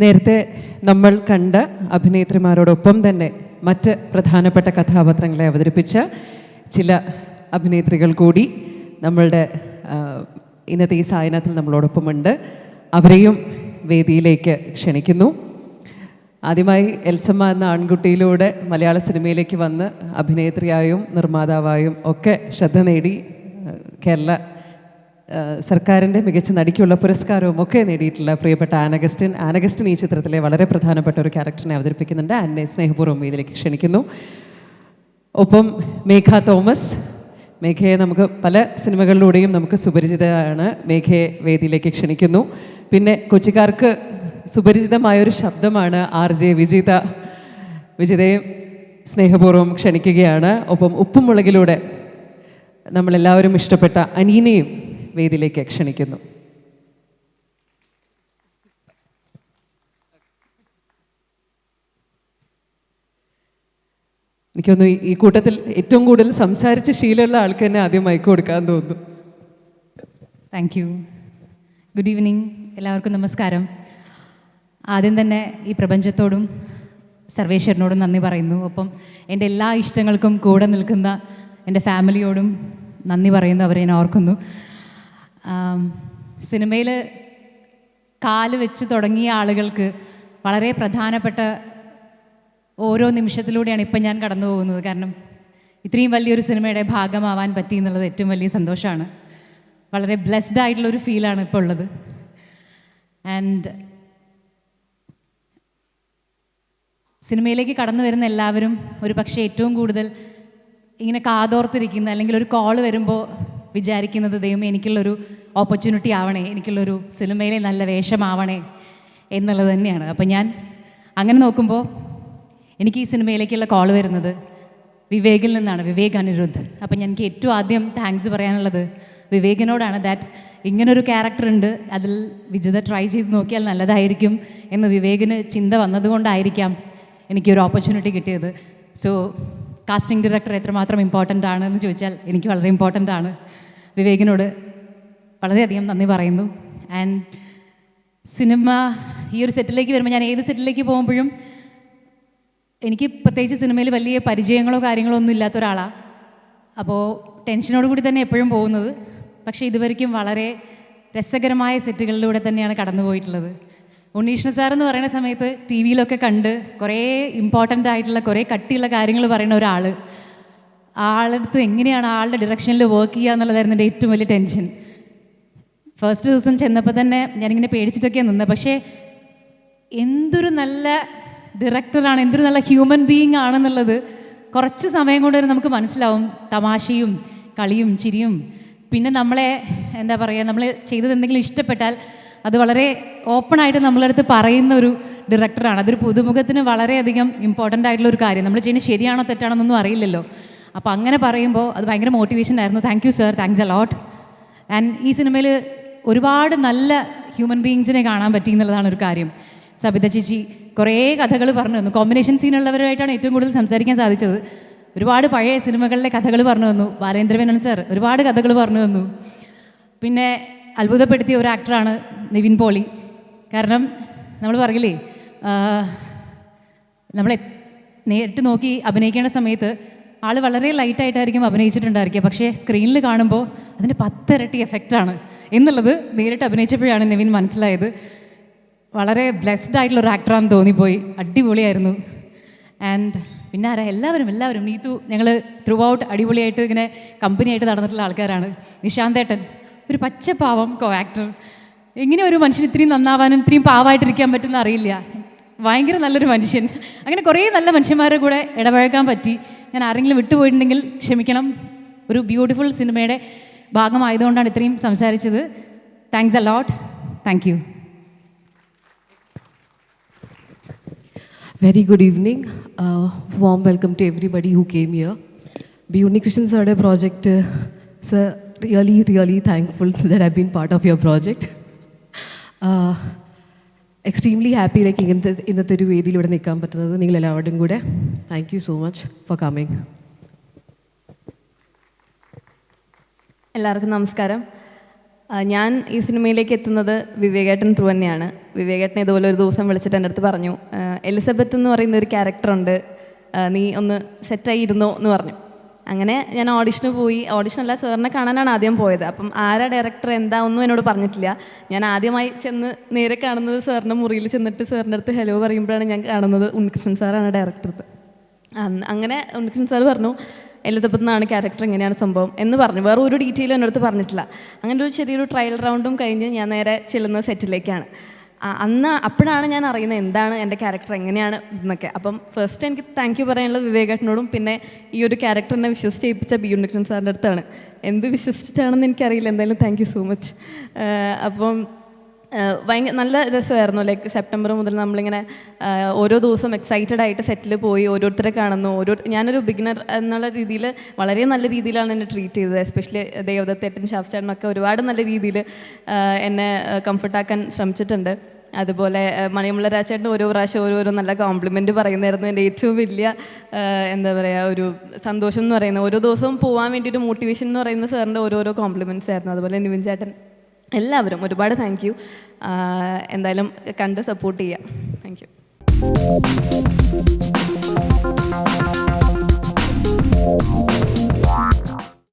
നേരത്തെ നമ്മൾ കണ്ട അഭിനേത്രിമാരോടൊപ്പം തന്നെ മറ്റ് പ്രധാനപ്പെട്ട കഥാപാത്രങ്ങളെ അവതരിപ്പിച്ച ചില അഭിനേത്രികൾ കൂടി നമ്മളുടെ ഇന്നത്തെ ഈ സായനത്തിൽ നമ്മളോടൊപ്പമുണ്ട്. അവരെയും വേദിയിലേക്ക് ക്ഷണിക്കുന്നു. ആദ്യമായി എൽസമ്മ എന്ന ആൺകുട്ടിയിലൂടെ മലയാള സിനിമയിലേക്ക് വന്ന് അഭിനേത്രിയായും നിർമ്മാതാവായും ഒക്കെ ശ്രദ്ധ നേടി കേരള സർക്കാരിൻ്റെ മികച്ച നടിക്കുള്ള പുരസ്കാരവും ഒക്കെ നേടിയിട്ടുള്ള പ്രിയപ്പെട്ട ആനഗസ്റ്റിൻ ഈ ചിത്രത്തിലെ വളരെ പ്രധാനപ്പെട്ട ഒരു ക്യാരക്ടറിനെ അവതരിപ്പിക്കുന്നുണ്ട്. ആനെ സ്നേഹപൂർവ്വം ഇതിലേക്ക് ക്ഷണിക്കുന്നു. ഒപ്പം മേഘ തോമസ്. മേഘയെ നമുക്ക് പല സിനിമകളിലൂടെയും നമുക്ക് സുപരിചിതയാണ്. മേഘയെ വേദിയിലേക്ക് ക്ഷണിക്കുന്നു. പിന്നെ കൊച്ചിക്കാർക്ക് സുപരിചിതമായൊരു ശബ്ദമാണ് RJ വിജിത. വിജിതയെ സ്നേഹപൂർവ്വം ക്ഷണിക്കുകയാണ്. ഒപ്പം ഉപ്പും മുളകിലൂടെ നമ്മളെല്ലാവരും ഇഷ്ടപ്പെട്ട അനീനയും വേദിയിലേക്ക് ക്ഷണിക്കുന്നു. എനിക്കൊന്ന് ഈ കൂട്ടത്തിൽ ഏറ്റവും കൂടുതൽ സംസാരിച്ച് ശീലമുള്ള ആൾക്ക് തന്നെ ആദ്യം മൈക്ക് കൊടുക്കാൻ തോന്നുന്നു. Thank you. ഗുഡ് ഈവനിങ്, എല്ലാവർക്കും നമസ്കാരം. ആദ്യം തന്നെ ഈ പ്രപഞ്ചത്തോടും സർവേശ്വരനോടും നന്ദി പറയുന്നു. ഒപ്പം എൻ്റെ എല്ലാ ഇഷ്ടങ്ങൾക്കും കൂടെ നിൽക്കുന്ന എൻ്റെ ഫാമിലിയോടും നന്ദി പറയുന്നു, അവരെ ഞാൻ ഓർക്കുന്നു. സിനിമയിൽ കാല് വെച്ച് തുടങ്ങിയ ആളുകൾക്ക് വളരെ പ്രധാനപ്പെട്ട ഓരോ നിമിഷത്തിലൂടെയാണ് ഇപ്പം ഞാൻ കടന്നു പോകുന്നത്. കാരണം ഇത്രയും വലിയൊരു സിനിമയുടെ ഭാഗമാവാൻ പറ്റി എന്നുള്ളത് ഏറ്റവും വലിയ സന്തോഷമാണ്. വളരെ ബ്ലെസ്ഡ് ആയിട്ടുള്ളൊരു ഫീലാണ് ഇപ്പോൾ ഉള്ളത്. ആൻഡ് സിനിമയിലേക്ക് കടന്നു വരുന്ന എല്ലാവരും ഒരു പക്ഷേ ഏറ്റവും കൂടുതൽ ഇങ്ങനെ കാതോർത്തിരിക്കുന്ന, അല്ലെങ്കിൽ ഒരു കോള് വരുമ്പോൾ വിചാരിക്കുന്നത്, ദൈവമേ എനിക്കുള്ളൊരു ഓപ്പർച്യൂണിറ്റി ആവണേ, എനിക്കുള്ളൊരു സിനിമയിലെ നല്ല വേഷമാവണേ എന്നുള്ളത് തന്നെയാണ്. അപ്പം ഞാൻ അങ്ങനെ നോക്കുമ്പോൾ എനിക്ക് ഈ സിനിമയിലേക്കുള്ള കോൾ വരുന്നത് വിവേകിൽ നിന്നാണ്, വിവേക് അനിരുദ്ധ്. അപ്പം എനിക്ക് ഏറ്റവും ആദ്യം താങ്ക്സ് പറയാനുള്ളത് വിവേകിനോടാണ്. ദാറ്റ് ഇങ്ങനൊരു ക്യാരക്ടർ ഉണ്ട്, അതിൽ വിജിത ട്രൈ ചെയ്ത് നോക്കിയാൽ നല്ലതായിരിക്കും എന്ന് വിവേകിന് ചിന്ത വന്നതുകൊണ്ടായിരിക്കാം എനിക്കൊരു ഓപ്പർച്യൂണിറ്റി കിട്ടിയത്. സോ കാസ്റ്റിംഗ് ഡയറക്ടർ എത്രമാത്രം ഇമ്പോർട്ടൻ്റ് ആണെന്ന് ചോദിച്ചാൽ എനിക്ക് വളരെ ഇമ്പോർട്ടൻ്റ് ആണ്. വിവേകിനോട് വളരെയധികം നന്ദി പറയുന്നു. ആൻഡ് സിനിമ ഈ ഒരു സെറ്റിലേക്ക് വരുമ്പോൾ, ഞാൻ ഏത് സെറ്റിലേക്ക് പോകുമ്പോഴും എനിക്ക് പ്രത്യേകിച്ച് സിനിമയിൽ വലിയ പരിചയങ്ങളോ കാര്യങ്ങളോ ഒന്നും ഇല്ലാത്ത ഒരാളാണ്. അപ്പോൾ ടെൻഷനോട് കൂടി തന്നെ എപ്പോഴും പോകുന്നത്. പക്ഷേ ഇതുവരെയ്ക്കും വളരെ രസകരമായ സെറ്റുകളിലൂടെ തന്നെയാണ് കടന്നു പോയിട്ടുള്ളത്. ഉണ്ണീഷ്ണ സാർ എന്ന് പറയുന്ന സമയത്ത് ടി വിയിലൊക്കെ കണ്ട് കുറേ ഇമ്പോർട്ടൻ്റ് ആയിട്ടുള്ള കുറേ കട്ടിയുള്ള കാര്യങ്ങൾ പറയുന്ന ഒരാൾ, ആളടുത്ത് എങ്ങനെയാണ് ആളുടെ ഡിറക്ഷനിൽ വർക്ക് ചെയ്യുക എന്നുള്ളതായിരുന്നു എൻ്റെ ഏറ്റവും വലിയ ടെൻഷൻ. ഫസ്റ്റ് ദിവസം ചെന്നപ്പോൾ തന്നെ ഞാനിങ്ങനെ പേടിച്ചിട്ടൊക്കെയാണ് നിന്നത്. പക്ഷേ എന്തൊരു നല്ല ഡയറക്ടറാണ്, എന്തൊരു നല്ല ഹ്യൂമൻ ബീയിങ് ആണെന്നുള്ളത് കുറച്ച് സമയം കൊണ്ട് തന്നെ നമുക്ക് മനസ്സിലാവും. തമാശയും കളിയും ചിരിയും, പിന്നെ നമ്മളെ എന്താ പറയുക, നമ്മൾ ചെയ്തത് എന്തെങ്കിലും ഇഷ്ടപ്പെട്ടാൽ അത് വളരെ ഓപ്പണായിട്ട് നമ്മളടുത്ത് പറയുന്ന ഒരു ഡയറക്ടറാണ്. അതൊരു പുതുമുഖത്തിന് വളരെയധികം ഇമ്പോർട്ടൻ്റ് ആയിട്ടുള്ളൊരു കാര്യം. നമ്മൾ ചെയ്യുന്നത് ശരിയാണോ തെറ്റാണോ എന്നൊന്നും അറിയില്ലല്ലോ. അപ്പോൾ അങ്ങനെ പറയുമ്പോൾ അത് ഭയങ്കര മോട്ടിവേഷൻ ആയിരുന്നു. Thank you sir, thanks a lot. And ഈ സിനിമയിൽ ഒരുപാട് നല്ല ഹ്യൂമൻ ബീയിങ്സിനെ കാണാൻ പറ്റി എന്നുള്ളതാണ് ഒരു കാര്യം. സബിത ചേച്ചി കുറേ കഥകൾ പറഞ്ഞു തന്നു. കോമ്പിനേഷൻ സീനുള്ളവരുമായിട്ടാണ് ഏറ്റവും കൂടുതൽ സംസാരിക്കാൻ സാധിച്ചത്. ഒരുപാട് പഴയ സിനിമകളിലെ കഥകൾ പറഞ്ഞു തന്നു. ബാലേന്ദ്രമേനോൻ സർ ഒരുപാട് കഥകൾ പറഞ്ഞു തന്നു. പിന്നെ അത്ഭുതപ്പെടുത്തിയ ഒരു ആക്ടറാണ് നിവിൻ പോളി. കാരണം നമ്മൾ പറയില്ലേ, നമ്മളെ നേരിട്ട് നോക്കി അഭിനയിക്കേണ്ട സമയത്ത് ആൾ വളരെ ലൈറ്റായിട്ടായിരിക്കും അഭിനയിച്ചിട്ടുണ്ടായിരിക്കുക. പക്ഷേ സ്ക്രീനിൽ കാണുമ്പോൾ അതിൻ്റെ 10 ഇരട്ടി എഫക്റ്റാണ് എന്നുള്ളത് നേരിട്ട് അഭിനയിച്ചപ്പോഴാണ് നിവിൻ മനസ്സിലായത്. വളരെ ബ്ലെസ്ഡ് ആയിട്ടുള്ളൊരു ആക്ടറാണെന്ന് തോന്നിപ്പോയി. അടിപൊളിയായിരുന്നു. ആൻഡ് പിന്നെ ആരാ, എല്ലാവരും നീതു, ഞങ്ങൾ ത്രൂ ഔട്ട് അടിപൊളിയായിട്ട് ഇങ്ങനെ കമ്പനിയായിട്ട് നടന്നിട്ടുള്ള ആൾക്കാരാണ്. നിശാന്തേട്ടൻ ഒരു പച്ചപ്പാവം കോ ആക്ടർ. എങ്ങനെ ഒരു മനുഷ്യൻ ഇത്രയും നന്നാവാനും ഇത്രയും പാവമായിട്ടിരിക്കാൻ പറ്റുമെന്ന് അറിയില്ല. ഭയങ്കര നല്ലൊരു മനുഷ്യൻ. അങ്ങനെ കുറേ നല്ല മനുഷ്യന്മാരുടെ കൂടെ ഇടപഴകാൻ പറ്റി. ഞാൻ ആരെങ്കിലും വിട്ടുപോയിട്ടുണ്ടെങ്കിൽ ക്ഷമിക്കണം. ഒരു ബ്യൂട്ടിഫുൾ സിനിമയുടെ ഭാഗമായതുകൊണ്ടാണ് ഇത്രയും സംസാരിച്ചത്. Thanks a lot. Thank you. Very good evening. Warm welcome to everybody who came here. B. Unnikrishnan sir's project, sir, really thankful that I've been part of your project. Extremely happy like ഇന്നത്തെ ഒരു വേദിയിലൂടെ നിൽക്കാൻ പറ്റുന്നത് നിങ്ങളെല്ലാവരുടെയും കൂടെ. Thank you so much for coming. എല്ലാവർക്കും നമസ്കാരം. ഞാൻ ഈ സിനിമയിലേക്ക് എത്തുന്നത് വിവേകേട്ടൻ ത്രൂ തന്നെയാണ്. വിവേകേട്ടൻ ഇതുപോലെ ഒരു ദിവസം വിളിച്ചിട്ട് എൻ്റെ അടുത്ത് പറഞ്ഞു, എലിസബത്ത് എന്ന് പറയുന്ന ഒരു ക്യാരക്ടറുണ്ട്, നീ ഒന്ന് സെറ്റായി ഇരുന്നോ എന്ന് പറഞ്ഞു. അങ്ങനെ ഞാൻ ഓഡിഷന് പോയി. ഓഡിഷനല്ല, സാറിനെ കാണാനാണ് ആദ്യം പോയത്. അപ്പം ആരാ ഡയറക്ടർ എന്താ ഒന്നും എന്നോട് പറഞ്ഞിട്ടില്ല. ഞാൻ ആദ്യമായി ചെന്ന് നേരെ കാണുന്നത് സാറിൻ്റെ മുറിയിൽ ചെന്നിട്ട് സാറിൻ്റെ അടുത്ത് ഹലോ പറയുമ്പോഴാണ് ഞാൻ കാണുന്നത് ഉണ്ണികൃഷ്ണൻ സാറാണ് ഡയറക്ടർ. അങ്ങനെ ഉണ്ണികൃഷ്ണൻ സാർ പറഞ്ഞു, എലിസബത്ത് എന്നാണ് ക്യാരക്ടർ, ഇങ്ങനെയാണ് സംഭവം എന്ന് പറഞ്ഞു. വേറെ ഒരു ഡീറ്റെയിലും എൻ്റെ അടുത്ത് പറഞ്ഞിട്ടില്ല. അങ്ങനെ ഒരു ചെറിയൊരു ട്രയൽ റൗണ്ടും കഴിഞ്ഞ് ഞാൻ നേരെ ചെല്ലുന്നത് സെറ്റിലേക്കാണ്. അപ്പോഴാണ് ഞാൻ അറിയുന്നത് എന്താണ് എൻ്റെ ക്യാരക്ടർ, എങ്ങനെയാണ് എന്നൊക്കെ. അപ്പം ഫസ്റ്റ് എനിക്ക് താങ്ക് യു പറയാനുള്ളത് വിവേകേട്ടനോടും, പിന്നെ ഈ ഒരു ക്യാരക്ടറിനെ വിശ്വസിച്ച് ചെയ്യിപ്പിച്ച ബി ഉണ്ണികൃഷ്ണൻ സാറിൻ്റെ അടുത്താണ്. എന്ത് വിശ്വസിച്ചിട്ടാണെന്ന് എനിക്കറിയില്ല, എന്തായാലും താങ്ക് യു സോ മച്ച്. അപ്പം ഭയങ്കര നല്ല രസമായിരുന്നു. ലൈക്ക് സെപ്റ്റംബർ മുതൽ നമ്മളിങ്ങനെ ഓരോ ദിവസം എക്സൈറ്റഡ് ആയിട്ട് സെറ്റിൽ പോയി ഓരോരുത്തരെ കാണുന്നു. ഞാനൊരു ബിഗിനർ എന്നുള്ള രീതിയിൽ വളരെ നല്ല രീതിയിലാണ് എന്നെ ട്രീറ്റ് ചെയ്തത്. എസ്പെഷ്യലി ദേവദത്തേട്ടൻ, ഷാഫ്ചാടനൊക്കെ ഒരുപാട് നല്ല രീതിയിൽ എന്നെ കംഫർട്ടാക്കാൻ ശ്രമിച്ചിട്ടുണ്ട്. അതുപോലെ മണിയമുള്ള രാജേട്ടൻ ഓരോ പ്രാവശ്യം ഓരോരോ നല്ല കോംപ്ലിമെൻറ്റ് പറയുന്നതായിരുന്നു എൻ്റെ ഏറ്റവും വലിയ എന്താ പറയുക ഒരു സന്തോഷം എന്ന് പറയുന്നത്. ഓരോ ദിവസവും പോകാൻ വേണ്ടി ഒരു മോട്ടിവേഷൻ എന്ന് പറയുന്ന സാറിൻ്റെ ഓരോരോ കോംപ്ലിമെൻറ്റ്സ് ആയിരുന്നു. അതുപോലെ നിവിൻ ചേട്ടൻ, എല്ലാവരും ഒരുപാട് താങ്ക് യു. എന്തായാലും കണ്ട് സപ്പോർട്ട് ചെയ്യാം. Thank you.